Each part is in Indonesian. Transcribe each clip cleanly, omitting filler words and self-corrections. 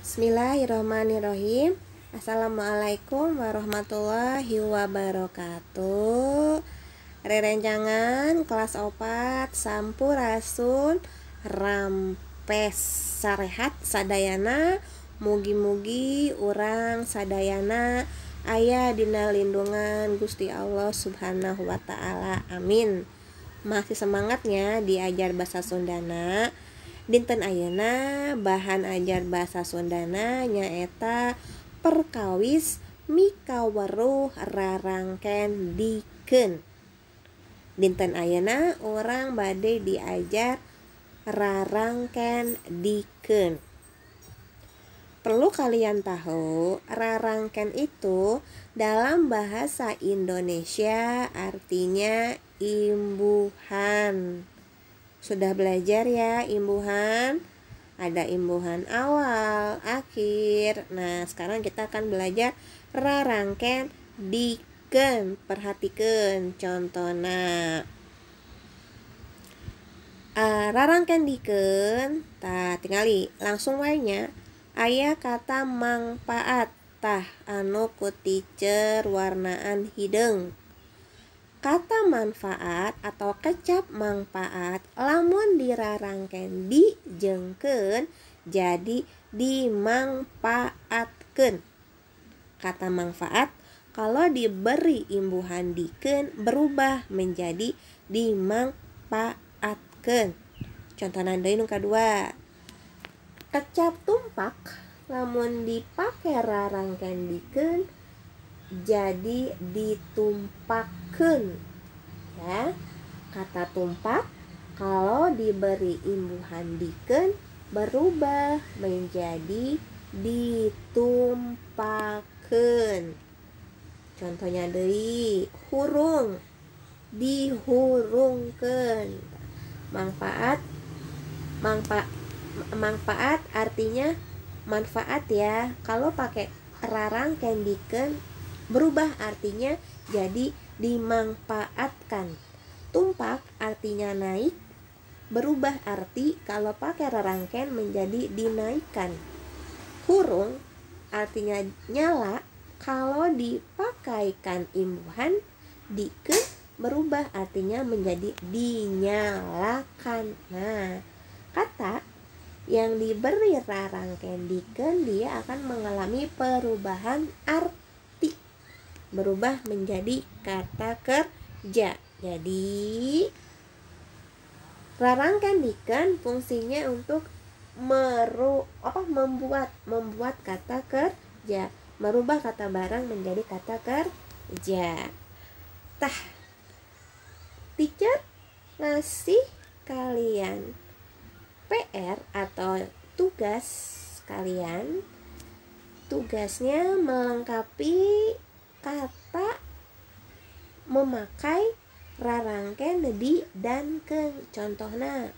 Bismillahirrahmanirrahim. Assalamualaikum warahmatullahi wabarakatuh. Rerencangan kelas 4 Sampurasun rampes sarehat sadayana. Mugi-mugi urang sadayana aya dina lindungan Gusti Allah Subhanahu wa taala. Amin. Masih semangatnya diajar bahasa Sundana. Dinten ayeuna bahan ajar bahasa Sundana nyaeta perkawis mikaweruh rarangken dikeun. Dinten ayeuna orang bade diajar rarangken dikeun. Perlu kalian tahu, rarangken itu dalam bahasa Indonesia artinya imbuhan. Sudah belajar ya imbuhan? Ada imbuhan awal, akhir. Nah, sekarang kita akan belajar rarangken dikeun. Perhatikeun contohna. Rarangken dikeun, tah tingali langsung wae nya. Aya kata mangpaat tah anu ku teacher warnaan hideung. Kata manfaat atau kecap mangfaat lamun dirarangkeun dijengkeun jadi dimangpaatkeun. Kata manfaat kalau diberi imbuhan dikeun berubah menjadi dimangpaatkeun. Contohna deui nu kadua. Kecap tumpak lamun dipake rarangkeun dikeun jadi ditumpakkeun. Ya, kata tumpak kalau diberi imbuhan dikeun berubah menjadi ditumpakkeun. Contohnya deui hurung, dihurungkeun. Manfaat artinya manfaat ya. Kalau pakai rarangkeun dikeun berubah artinya jadi dimangfaatkan. Tumpak artinya naik, berubah arti kalau pakai rarangkeun menjadi dinaikkan. Hurung artinya nyala, kalau dipakaikan imbuhan dikeun berubah artinya menjadi dinyalakan. Nah, kata yang diberi rarangkeun dikeun dia akan mengalami perubahan arti, berubah menjadi kata kerja. Jadi rarangkeun dikeun fungsinya untuk membuat kata kerja, merubah kata barang menjadi kata kerja. Tah, teacher ngasih kalian PR atau tugas kalian. Tugasnya melengkapi kata memakai rarangkeun di dan keun. Contohna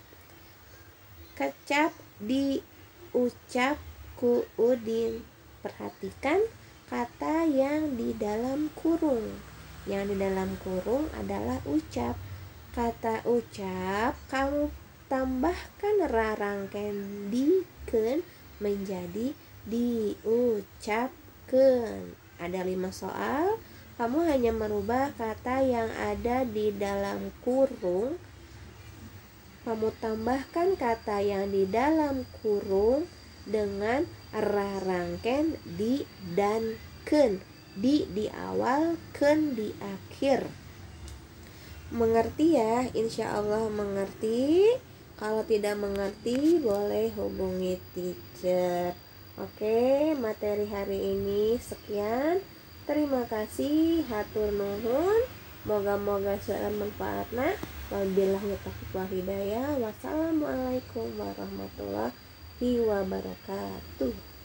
kecap diucap ku Udin. Perhatikan kata yang di dalam kurung. Yang di dalam kurung adalah ucap. Kata ucap kamu tambahkan rarangkeun dikeun menjadi diucapkeun. Ada 5 soal. Kamu hanya merubah kata yang ada di dalam kurung. Kamu tambahkan kata yang di dalam kurung dengan rarangkeun di dan keun. Di awal, keun di akhir. Mengerti ya? Insya Allah mengerti. Kalau tidak mengerti boleh hubungi teacher. Oke, materi hari ini sekian. Terima kasih, hatur nuhun. Moga-moga seueur manfaatna. Wabillahi taufiq wal hidayah. Wassalamualaikum warahmatullahi wabarakatuh.